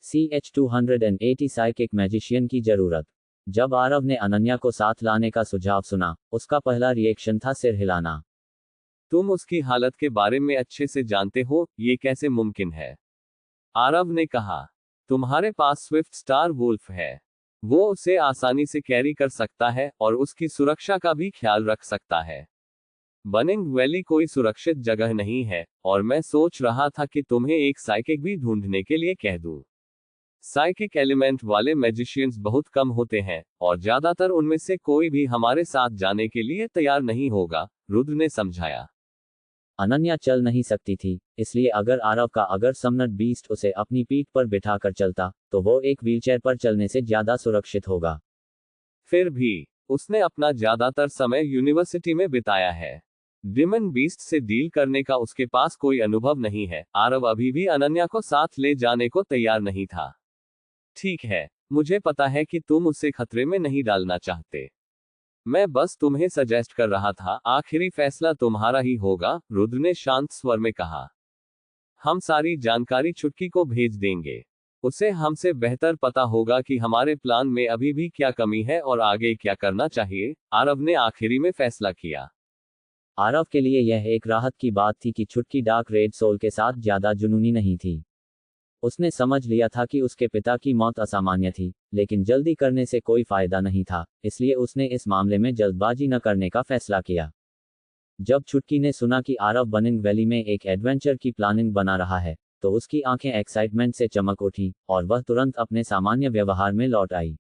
CH-280 psychic magician की जरूरत। जब आरव ने अनन्या को साथ लाने का सुझाव सुना, उसका पहला रिएक्शन था सिर हिलाना। तुम उसकी हालत के बारे में अच्छे से जानते हो, ये कैसे मुमकिन है? आरव ने कहा। तुम्हारे पास स्विफ्ट स्टार वुल्फ है। वो उसे आसानी से कैरी कर सकता है और उसकी सुरक्षा का भी ख्याल रख सकता है। बनिंग वैली कोई सुरक्षित जगह नहीं है, और मैं सोच रहा था कि तुम्हें एक साइकिक भी ढूंढने के लिए कह दूं। साइकिक एलिमेंट वाले मैजिशियंस बहुत कम होते हैं, और ज्यादातर उनमें से कोई भी हमारे साथ जाने के लिए तैयार नहीं होगा, रुद्र ने समझाया। अनन्या चल नहीं सकती थी, इसलिए अगर समनट बीस्ट उसे अपनी पीठ पर बिठाकर चलता, तो वो एक व्हीलचेयर पर चलने से ज्यादा सुरक्षित होगा। फिर भी उसने अपना ज्यादातर समय यूनिवर्सिटी में बिताया है। डिमन बीस्ट से डील करने का उसके पास कोई अनुभव नहीं है। आरव अभी भी अनन्या को साथ ले जाने को तैयार नहीं था। ठीक है, मुझे पता है कि तुम उसे खतरे में नहीं डालना चाहते। मैं बस तुम्हें सजेस्ट कर रहा था, आखिरी फैसला तुम्हारा ही होगा, रुद्र ने शांत स्वर में कहा। हम सारी जानकारी छुटकी को भेज देंगे। उसे हमसे बेहतर पता होगा कि हमारे प्लान में अभी भी क्या कमी है और आगे क्या करना चाहिए, आरव ने आखिरी में फैसला किया। आरव के लिए यह एक राहत की बात थी कि छुटकी डार्क रेड सोल के साथ ज्यादा जुनूनी नहीं थी। उसने समझ लिया था कि उसके पिता की मौत असामान्य थी, लेकिन जल्दी करने से कोई फायदा नहीं था, इसलिए उसने इस मामले में जल्दबाजी न करने का फैसला किया। जब छुटकी ने सुना कि आरव बनिंग वैली में एक एडवेंचर की प्लानिंग बना रहा है, तो उसकी आंखें एक्साइटमेंट से चमक उठी, और वह तुरंत अपने सामान्य व्यवहार में लौट आई।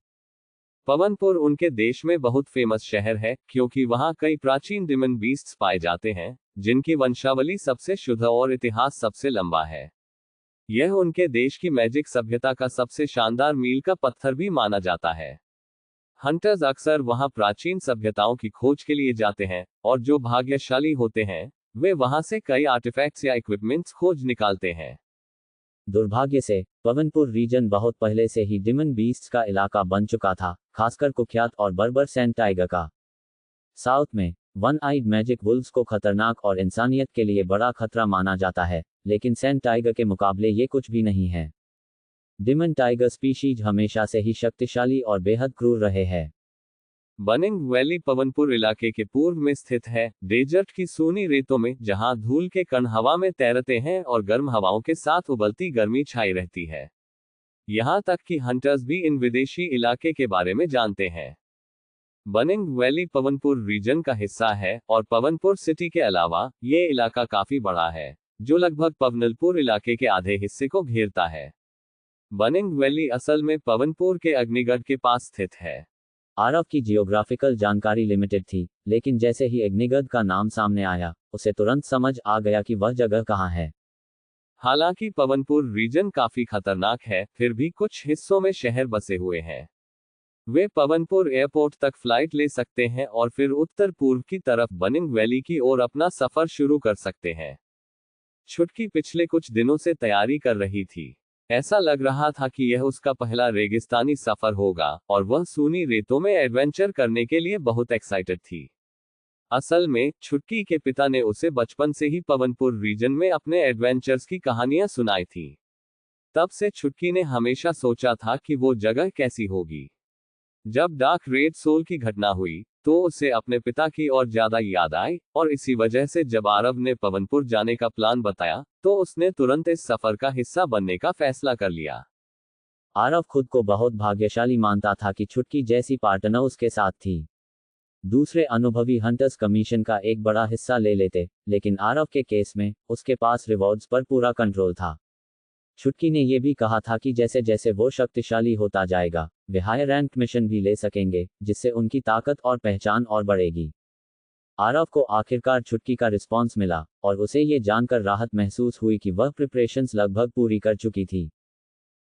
पवनपुर उनके देश में बहुत फेमस शहर है, क्योंकि वहां कई प्राचीन डिमन बीस्ट्स पाए जाते हैं, जिनकी वंशावली सबसे शुद्ध और इतिहास सबसे लंबा है। यह उनके देश की मैजिक सभ्यता का सबसे शानदार मील का पत्थर भी माना जाता है। हंटर्स अक्सर वहां प्राचीन सभ्यताओं की खोज के लिए जाते हैं, और जो भाग्यशाली होते हैं, वे वहां से कई आर्टिफैक्ट्स या इक्विपमेंट्स खोज निकालते हैं। दुर्भाग्य से, पवनपुर रीजन बहुत पहले से ही डिमन बीस्ट्स का इलाका बन चुका था, खासकर कुख्यात और बर्बर सैंड टाइगर का। साउथ में, वन आइड मैजिक वुल्व्स को खतरनाक और इंसानियत के लिए बड़ा खतरा माना जाता है, लेकिन सैंड टाइगर के मुकाबले ये कुछ भी नहीं है। डिमन टाइगर स्पीशीज हमेशा से ही शक्तिशाली और बेहद क्रूर रहे हैं। बनिंग वैली पवनपुर इलाके के पूर्व में स्थित है, डेजर्ट की सूनी रेतों में, जहां धूल के कण हवा में तैरते हैं और गर्म हवाओं के साथ उबलती गर्मी छाई रहती है। यहां तक कि हंटर्स भी इन विदेशी इलाके के बारे में जानते हैं। बनिंग वैली पवनपुर रीजन का हिस्सा है, और पवनपुर सिटी के अलावा ये इलाका काफी बड़ा है, जो लगभग पवनलपुर इलाके के आधे हिस्से को घेरता है। बनिंग वैली असल में पवनपुर के अग्निगढ़ के पास स्थित है। आरव की जियोग्राफिकल जानकारी लिमिटेड थी, लेकिन जैसे ही अग्निगढ़ का नाम सामने आया, उसे तुरंत समझ आ गया कि वह जगह कहाँ है। हालांकि पवनपुर रीजन काफी खतरनाक है, फिर भी कुछ हिस्सों में शहर बसे हुए हैं। वे पवनपुर एयरपोर्ट तक फ्लाइट ले सकते हैं और फिर उत्तर पूर्व की तरफ बनिंग वैली की ओर अपना सफर शुरू कर सकते हैं। छुटकी पिछले कुछ दिनों से तैयारी कर रही थी। ऐसा लग रहा था कि यह उसका पहला रेगिस्तानी सफर होगा, और वह सूनी रेतों में एडवेंचर करने के लिए बहुत एक्साइटेड थी। असल में, छुटकी के पिता ने उसे बचपन से ही पवनपुर रीजन में अपने एडवेंचर्स की कहानियां सुनाई थी। तब से छुटकी ने हमेशा सोचा था कि वो जगह कैसी होगी। जब डार्क रेड सोल की घटना हुई, तो उसे अपने पिता की और ज्यादा याद आई, और इसी वजह से जब आरव ने पवनपुर जाने का प्लान बताया, तो उसने तुरंत इस सफर का हिस्सा बनने का फैसला कर लिया। आरव खुद को बहुत भाग्यशाली मानता था कि छुटकी जैसी पार्टनर उसके साथ थी। दूसरे अनुभवी हंटर्स कमीशन का एक बड़ा हिस्सा ले लेते, लेकिन आरव के केस में, उसके पास रिवॉर्ड्स पर पूरा कंट्रोल था। छुटकी ने यह भी कहा था कि जैसे जैसे वो शक्तिशाली होता जाएगा, वे हायर रैंक मिशन भी ले सकेंगे, जिससे उनकी ताकत और पहचान और बढ़ेगी। आरव को आखिरकार छुटकी का रिस्पॉन्स मिला, और उसे ये जानकर राहत महसूस हुई कि वह प्रिपरेशंस लगभग पूरी कर चुकी थी।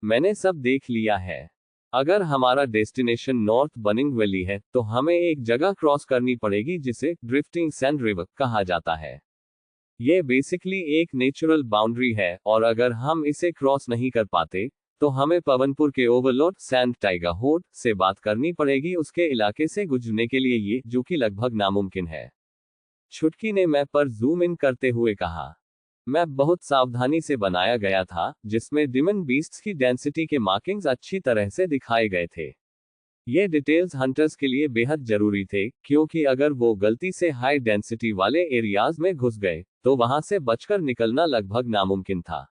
मैंने सब देख लिया है। अगर हमारा डेस्टिनेशन नॉर्थ बनिंग वैली है, तो हमें एक जगह क्रॉस करनी पड़ेगी जिसे ड्रिफ्टिंग सैंड रिवर कहा जाता है। ये बेसिकली एक नेचुरल बाउंड्री है, और अगर हम इसे क्रॉस नहीं कर पाते, तो हमें पवनपुर के ओवरलॉर्ड सैंड टाइगर होर्ड से बात करनी पड़ेगी उसके इलाके से गुजरने के लिए, ये जो कि लगभग नामुमकिन है। छुटकी ने मैप पर जूम इन करते हुए कहा। मैप बहुत सावधानी से बनाया गया था, जिसमें डिमन बीस्ट्स की डेंसिटी के मार्किंग्स अच्छी तरह से दिखाए गए थे। ये डिटेल्स हंटर्स के लिए बेहद जरूरी थे, क्योंकि अगर वो गलती से हाई डेंसिटी वाले एरियाज में घुस गए, तो वहां से बचकर निकलना लगभग नामुमकिन था।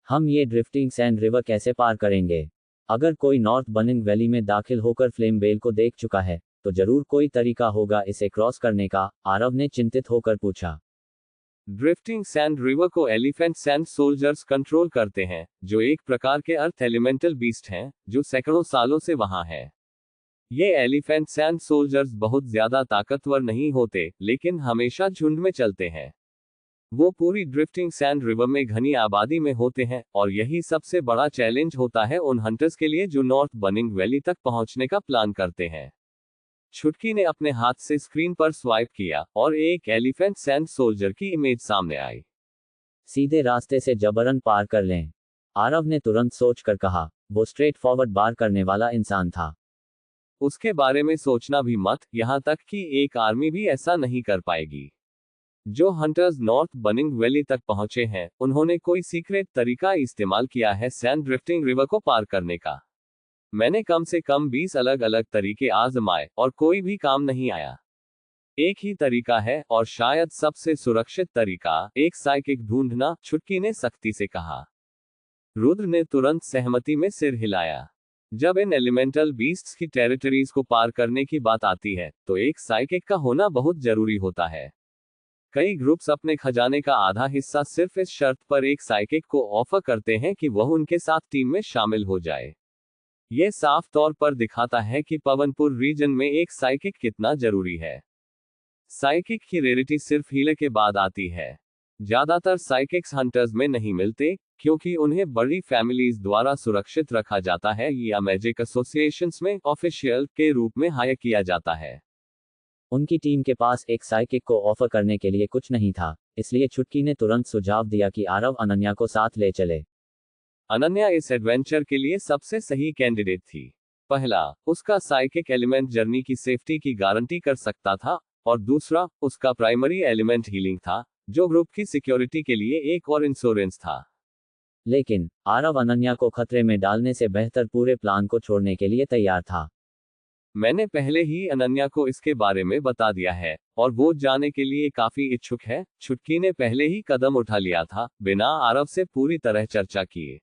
हम ये ड्रिफ्टिंग सैंड रिवर कैसे पार करेंगे? अगर कोई नॉर्थ बनिंग वैली में दाखिल होकर फ्लेम बेल को देख चुका है, तो जरूर कोई तरीका होगा इसे क्रॉस करने का, आरव ने चिंतित होकर पूछा। ड्रिफ्टिंग सैंड रिवर को एलिफेंट सैंड सोल्जर्स कंट्रोल करते हैं, जो एक प्रकार के अर्थ एलिमेंटल बीस्ट हैं, जो सैकड़ों सालों से वहां हैं। ये एलिफेंट सैंड सोल्जर्स बहुत ज्यादा ताकतवर नहीं होते, लेकिन हमेशा झुंड में चलते हैं। वो पूरी ड्रिफ्टिंग सैंड रिवर में घनी आबादी में होते हैं, और यही सबसे बड़ा चैलेंज होता है उन हंटर्स के लिए जो नॉर्थ बनिंग वैली तक पहुंचने का प्लान करते हैं। छुटकी ने अपने हाथ से स्क्रीन पर स्वाइप किया और एक एलिफेंट सैंड सोल्जर की इमेज सामने आई। सीधे रास्ते से जबरन पार कर लें, आरव ने तुरंत सोचकर कहा। वो स्ट्रेट फॉरवर्ड पार करने वाला इंसान था। उसके बारे में सोचना भी मत, यहां तक कि एक आर्मी भी ऐसा नहीं कर पाएगी। जो हंटर्स नॉर्थ बनिंग वैली तक पहुंचे हैं, उन्होंने कोई सीक्रेट तरीका इस्तेमाल किया है सैंड ड्रिफ्टिंग रिवर को पार करने का। मैंने कम से कम 20 अलग अलग तरीके आजमाए, और कोई भी काम नहीं आया। एक ही तरीका है, और शायद सबसे सुरक्षित तरीका, एक साइकिक ढूंढना, छुटकी ने सख्ती से कहा। रुद्र ने तुरंत सहमति में सिर हिलाया। जब इन एलिमेंटल बीस्ट्स की टेरिटरीज को पार करने की बात आती है, तो एक साइकिक का होना बहुत जरूरी होता है। कई ग्रुप्स अपने खजाने का आधा हिस्सा सिर्फ इस शर्त पर एक साइकिक को ऑफर करते हैं कि वह उनके साथ टीम में शामिल हो जाए। यह साफ तौर पर दिखाता है कि पवनपुर रीजन में एक साइकिक कितना जरूरी है। साइकिक की रेरिटी सिर्फ हीले के बाद आती है। ज्यादातर साइकिक्स हंटर्स में नहीं मिलते, क्योंकि उन्हें बड़ी फैमिलीज द्वारा सुरक्षित रखा जाता है या मैजिक एसोसिएशंस में ऑफिशियल के रूप में हायर किया जाता है। उनकी टीम के पास एक साइकिक को ऑफर करने के लिए कुछ नहीं था, इसलिए छुटकी ने तुरंत सुझाव दिया कि आरव अनन्या को साथ ले चले। अनन्या इस एडवेंचर के लिए सबसे सही कैंडिडेट थी। पहला, उसका साइकिक एलिमेंट जर्नी की सेफ्टी की गारंटी कर सकता था, और दूसरा, उसका प्राइमरी एलिमेंट हीलिंग था, जो ग्रुप की सिक्योरिटी के लिए एक और इंश्योरेंस था। लेकिन आरव अनन्या को खतरे में डालने से बेहतर पूरे प्लान को छोड़ने के लिए तैयार था। मैंने पहले ही अनन्या को इसके बारे में बता दिया है, और वो जाने के लिए काफी इच्छुक है। छुटकी ने पहले ही कदम उठा लिया था, बिना आरव से पूरी तरह चर्चा किए।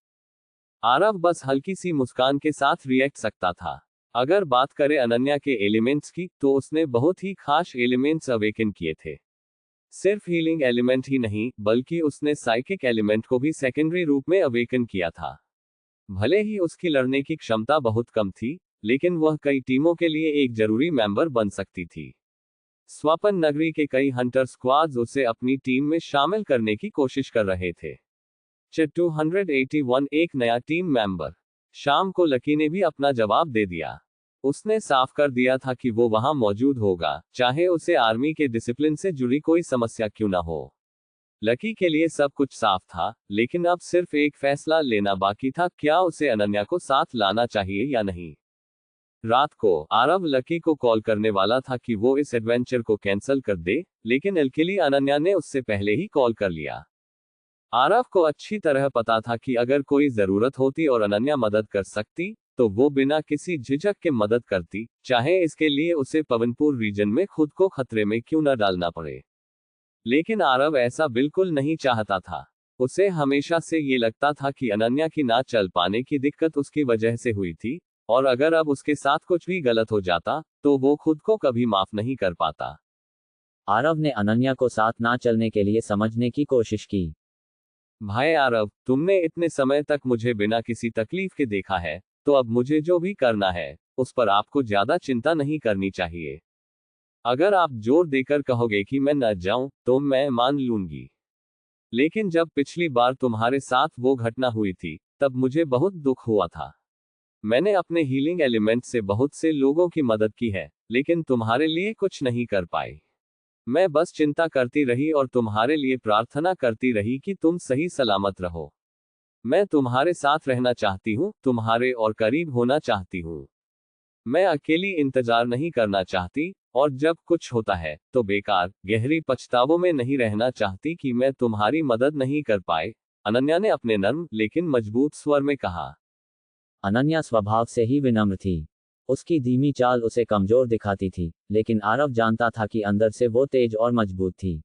आरव बस हल्की सी मुस्कान के साथ रिएक्ट सकता था। अगर बात करें अनन्या के एलिमेंट्स की, तो उसने बहुत ही खास एलिमेंट्स अवेकन किए थे। सिर्फ हीलिंग एलिमेंट ही नहीं, बल्कि उसने साइकिक एलिमेंट को भी सेकेंडरी रूप में अवेकन किया था। भले ही उसकी लड़ने की क्षमता बहुत कम थी, लेकिन वह कई टीमों के लिए एक जरूरी मेंबर बन सकती थी। स्वपन नगरी के कई हंटर स्क्वाड्स उसे अपनी टीम में शामिल करने की कोशिश कर रहे थे। 281 एक नया टीम मेंबर। शाम को लकी ने भी अपना जवाब दे दिया। उसने साफ कर दिया था कि वो वहां मौजूद होगा, चाहे उसे आर्मी के डिसिप्लिन से जुड़ी कोई समस्या क्यों ना हो। लकी के लिए सब कुछ साफ था, लेकिन अब सिर्फ एक फैसला लेना बाकी था, क्या उसे अनन्या को साथ लाना चाहिए या नहीं। रात को आरव लकी को कॉल करने वाला था कि वो इस एडवेंचर को कैंसिल कर दे, लेकिन अल्केली अनन्या ने उससे पहले ही कॉल कर लिया। आरव को अच्छी तरह पता था कि अगर कोई जरूरत होती और अनन्या मदद कर सकती, तो वो बिना किसी झिझक के मदद करती, चाहे इसके लिए उसे पवनपुर रीजन में खुद को खतरे में क्यों न डालना पड़े। लेकिन आरव ऐसा बिल्कुल नहीं चाहता था। उसे हमेशा से ये लगता था कि अनन्या की ना चल पाने की दिक्कत उसकी वजह से हुई थी, और अगर अब उसके साथ कुछ भी गलत हो जाता, तो वो खुद को कभी माफ नहीं कर पाता। आरव ने अनन्या को साथ ना चलने के लिए समझने की कोशिश की। भाई आरव, तुमने इतने समय तक मुझे बिना किसी तकलीफ के देखा है, तो अब मुझे जो भी करना है, उस पर आपको ज्यादा चिंता नहीं करनी चाहिए। अगर आप जोर देकर कहोगे कि मैं न जाऊं, तो मैं मान लूंगी। लेकिन जब पिछली बार तुम्हारे साथ वो घटना हुई थी, तब मुझे बहुत दुख हुआ था। मैंने अपने हीलिंग एलिमेंट से बहुत से लोगों की मदद की है, लेकिन तुम्हारे लिए कुछ नहीं कर पाई। मैं बस चिंता करती रही और तुम्हारे लिए प्रार्थना करती रही कि तुम सही सलामत रहो। मैं तुम्हारे साथ रहना चाहती हूँ, तुम्हारे और करीब होना चाहती हूँ। मैं अकेली इंतजार नहीं करना चाहती, और जब कुछ होता है तो बेकार गहरी पछतावों में नहीं रहना चाहती कि मैं तुम्हारी मदद नहीं कर पाए, अनन्या ने अपने नर्म लेकिन मजबूत स्वर में कहा। अनन्या स्वभाव से ही विनम्र थी। उसकी धीमी चाल उसे कमजोर दिखाती थी, लेकिन आरव जानता था कि अंदर से वो तेज और मजबूत थी।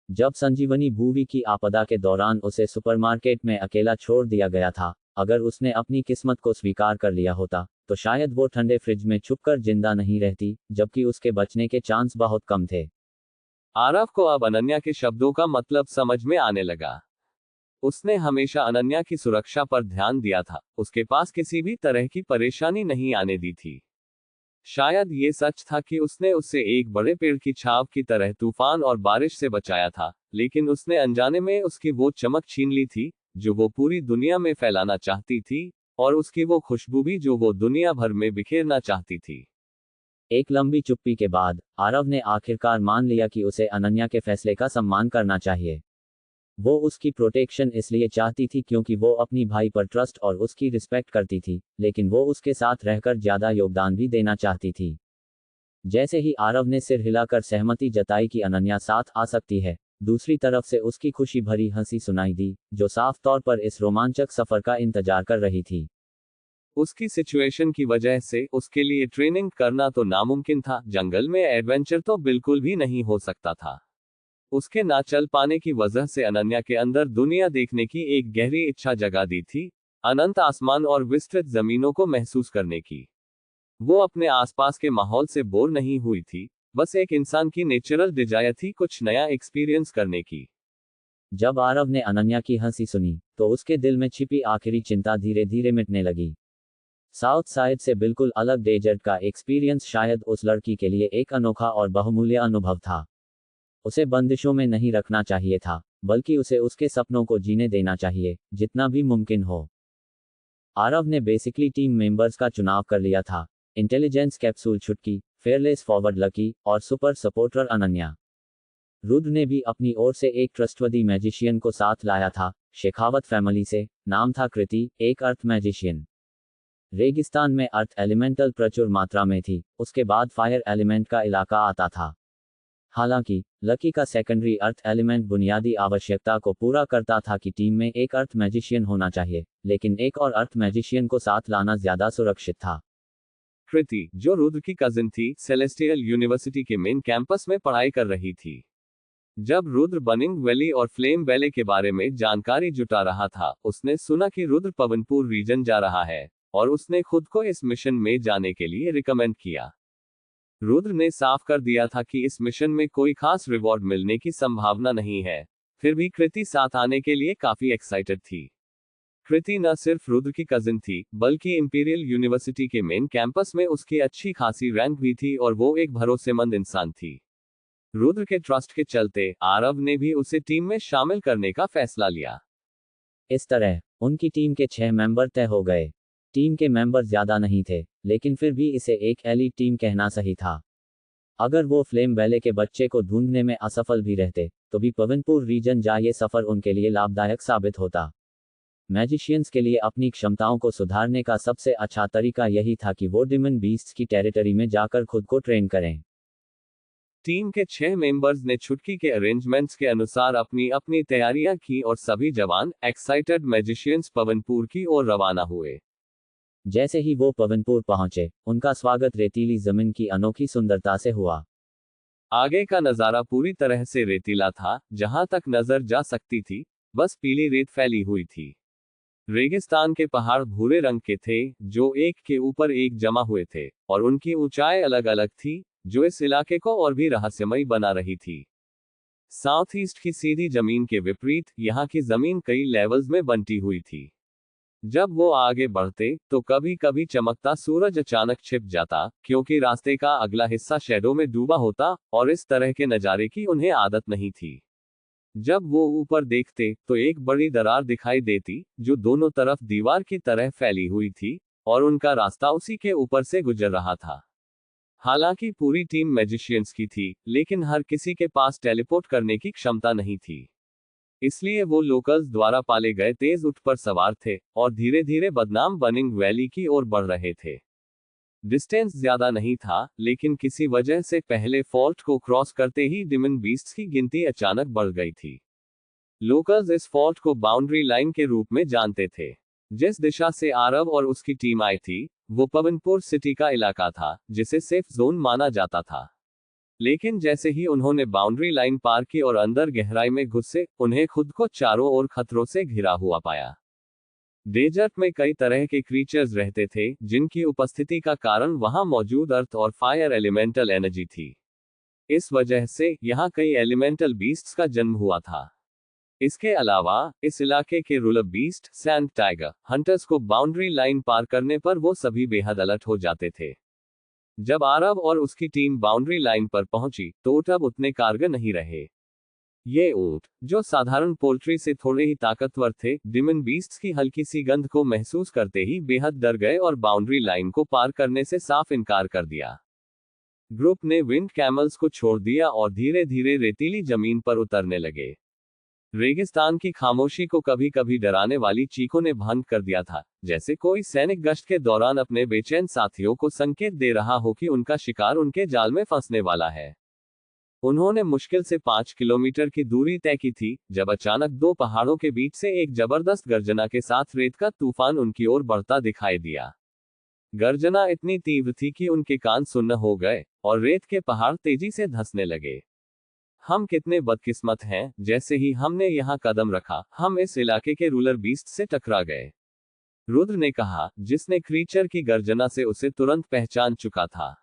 जब संजीवनी भूवी की आपदा के दौरान उसे सुपरमार्केट में अकेला छोड़ दिया गया था, अगर उसने अपनी किस्मत को स्वीकार कर लिया होता, तो शायद वो ठंडे फ्रिज में छुपकर जिंदा नहीं रहती, जबकि उसके बचने के चांस बहुत कम थे। आरव को अब अनन्या के शब्दों का मतलब समझ में आने लगा। उसने हमेशा अनन्या की सुरक्षा पर ध्यान दिया था, उसके पास किसी भी तरह की परेशानी नहीं आने दी थी। शायद ये सच था कि उसने उसे एक बड़े पेड़ की छाव की तरह तूफान और बारिश से बचाया था, लेकिन उसने अनजाने में उसकी वो चमक छीन ली थी जो वो पूरी दुनिया में फैलाना चाहती थी, और उसकी वो खुशबू भी जो वो दुनिया भर में बिखेरना चाहती थी। एक लंबी चुप्पी के बाद आरव ने आखिरकार मान लिया कि उसे अनन्या के फैसले का सम्मान करना चाहिए। वो उसकी प्रोटेक्शन इसलिए चाहती थी क्योंकि वो अपनी भाई पर ट्रस्ट और उसकी रिस्पेक्ट करती थी, लेकिन वो उसके साथ रहकर ज्यादा योगदान भी देना चाहती थी। जैसे ही आरव ने सिर हिलाकर सहमति जताई कि अनन्या साथ आ सकती है, दूसरी तरफ से उसकी खुशी भरी हंसी सुनाई दी, जो साफ तौर पर इस रोमांचक सफर का इंतजार कर रही थी। उसकी सिचुएशन की वजह से उसके लिए ट्रेनिंग करना तो नामुमकिन था, जंगल में एडवेंचर तो बिल्कुल भी नहीं हो सकता था। उसके ना चल पाने की वजह से अनन्या के अंदर दुनिया देखने की एक गहरी इच्छा जगा दी थी, अनंत आसमान और विस्तृत जमीनों को महसूस करने की। वो अपने आसपास के माहौल से बोर नहीं हुई थी, बस एक इंसान की नेचुरल डिजायर थी कुछ नया एक्सपीरियंस करने की। जब आरव ने अनन्या की हंसी सुनी, तो उसके दिल में छिपी आखिरी चिंता धीरे धीरे मिटने लगी। साउथ साइड से बिल्कुल अलग डेजर्ट का एक्सपीरियंस शायद उस लड़की के लिए एक अनोखा और बहुमूल्य अनुभव था। उसे बंदिशों में नहीं रखना चाहिए था, बल्कि उसे उसके सपनों को जीने देना चाहिए, जितना भी मुमकिन हो। आरव ने बेसिकली टीम मेंबर्स का चुनाव कर लिया था। इंटेलिजेंस कैप्सूल छुटकी, फेयरलेस फॉरवर्ड लकी, और सुपर सपोर्टर अनन्या। रुद्र ने भी अपनी ओर से एक ट्रस्टवर्दी मैजिशियन को साथ लाया था, शेखावत फैमिली से। नाम था कृति, एक अर्थ मैजिशियन। रेगिस्तान में अर्थ एलिमेंटल प्रचुर मात्रा में थी, उसके बाद फायर एलिमेंट का इलाका आता था। हालांकि लकी का सेकेंडरी अर्थ एलिमेंट बुनियादी आवश्यकता को पूरा करता था कि टीम में एक अर्थ मैजिशियन होना चाहिए, लेकिन एक और अर्थ मैजिशियन को साथ लाना ज्यादा सुरक्षित था। कृति, जो रुद्र की कजिन थी, सेलेस्टियल यूनिवर्सिटी के मेन कैंपस में पढ़ाई कर रही थी। जब रुद्र बनिंग वैली और फ्लेम वैली के बारे में जानकारी जुटा रहा था, उसने सुना कि रुद्र पवनपुर रीजन जा रहा है, और उसने खुद को इस मिशन में जाने के लिए रिकमेंड किया। रुद्र ने साफ कर दिया था कि इस मिशन में कोई खास रिवॉर्ड मिलने की संभावना नहीं है, फिर भी कृति साथ आने के लिए काफी एक्साइटेड थी। कृति न सिर्फ रुद्र की कजिन थी, बल्कि इंपीरियल यूनिवर्सिटी के मेन कैंपस में उसकी अच्छी खासी रैंक भी थी, और वो एक भरोसेमंद इंसान थी। रुद्र के ट्रस्ट के चलते आरव ने भी उसे टीम में शामिल करने का फैसला लिया। इस तरह उनकी टीम के 6 मेंबर तय हो गए। टीम के मेंबर ज्यादा नहीं थे, लेकिन फिर भी इसे एक एलीट टीम कहना सही था। अगर वो फ्लेम वैले के बच्चे को ढूंढने में असफल भी रहते, तो भी पवनपुर रीजन जा ये सफर उनके लिए लाभदायक साबित होता। मैजिशियंस के लिए अपनी क्षमताओं को सुधारने का सबसे अच्छा तरीका यही था कि वो डिमन बीस्ट्स की टेरिटरी में जाकर खुद को ट्रेन करें। टीम के 6 मेंबर्स ने छुट्टी के अरेंजमेंट्स के अनुसार अपनी अपनी तैयारियां की, और सभी जवान एक्साइटेड मैजिशियंस पवनपुर की ओर रवाना हुए। जैसे ही वो पवनपुर पहुंचे, उनका स्वागत रेतीली जमीन की अनोखी सुंदरता से हुआ। आगे का नजारा पूरी तरह से रेतीला था, जहां तक नजर जा सकती थी बस पीली रेत फैली हुई थी। रेगिस्तान के पहाड़ भूरे रंग के थे, जो एक के ऊपर एक जमा हुए थे, और उनकी ऊंचाई अलग अलग थी, जो इस इलाके को और भी रहस्यमयी बना रही थी। साउथ ईस्ट की सीधी जमीन के विपरीत यहाँ की जमीन कई लेवल्स में बंटी हुई थी। जब वो आगे बढ़ते, तो कभी कभी चमकता सूरज अचानक छिप जाता, क्योंकि रास्ते का अगला हिस्सा शैडो में डूबा होता, और इस तरह के नज़ारे की उन्हें आदत नहीं थी। जब वो ऊपर देखते, तो एक बड़ी दरार दिखाई देती, जो दोनों तरफ दीवार की तरह फैली हुई थी, और उनका रास्ता उसी के ऊपर से गुजर रहा था। हालांकि पूरी टीम मैजिशियंस की थी, लेकिन हर किसी के पास टेलीपोर्ट करने की क्षमता नहीं थी। इसलिए वो लोकल्स द्वारा पाले गए तेज ऊंट पर सवार थे, और धीरे धीरे बदनाम बनिंग वैली की ओर बढ़ रहे थे। डिस्टेंस ज्यादा नहीं था, लेकिन किसी वजह से पहले फॉल्ट को क्रॉस करते ही डिमन बीस्ट्स की गिनती अचानक बढ़ गई थी। लोकल्स इस फॉल्ट को बाउंड्री लाइन के रूप में जानते थे। जिस दिशा से आरव और उसकी टीम आई थी, वो पवनपुर सिटी का इलाका था, जिसे सेफ जोन माना जाता था। लेकिन जैसे ही उन्होंने बाउंड्री लाइन पार की और अंदर गहराई में घुसे, उन्हें खुद को चारों ओर खतरों से घिरा हुआ पाया। डेजर्ट में कई तरह के क्रीचर्स रहते थे, जिनकी उपस्थिति का कारण वहां मौजूद अर्थ और फायर एलिमेंटल एनर्जी थी। इस वजह से यहां कई एलिमेंटल बीस्ट्स का जन्म हुआ था। इसके अलावा इस इलाके के ruler beast, sand tiger hunters को बाउंड्री लाइन पार करने पर वो सभी बेहद अलर्ट हो जाते थे। जब आरव और उसकी टीम बाउंड्री लाइन पर पहुंची, तो ऊंट अब उतने कारगर नहीं रहे। ये ऊंट, जो साधारण पोल्ट्री से थोड़े ही ताकतवर थे, डिमन बीस्ट्स की हल्की सी गंध को महसूस करते ही बेहद डर गए और बाउंड्री लाइन को पार करने से साफ इनकार कर दिया। ग्रुप ने विंड कैमल्स को छोड़ दिया और धीरे धीरे रेतीली जमीन पर उतरने लगे। रेगिस्तान की खामोशी को कभी कभी डराने वाली चीखों ने भंग कर दिया था, जैसे कोई सैनिक गश्त के दौरान अपने बेचैन साथियों को संकेत दे रहा हो कि उनका शिकार उनके जाल में फंसने वाला है। उन्होंने मुश्किल से 5 किलोमीटर की दूरी तय की थी, जब अचानक दो पहाड़ों के बीच से एक जबरदस्त गर्जना के साथ रेत का तूफान उनकी ओर बढ़ता दिखाई दिया। गर्जना इतनी तीव्र थी कि उनके कान सुन्न हो गए और रेत के पहाड़ तेजी से धंसने लगे। हम कितने बदकिस्मत हैं, जैसे ही हमने यहाँ कदम रखा, हम इस इलाके के रूलर बीस्ट से टकरा गए, रुद्र ने कहा, जिसने क्रीचर की गर्जना से उसे तुरंत पहचान चुका था।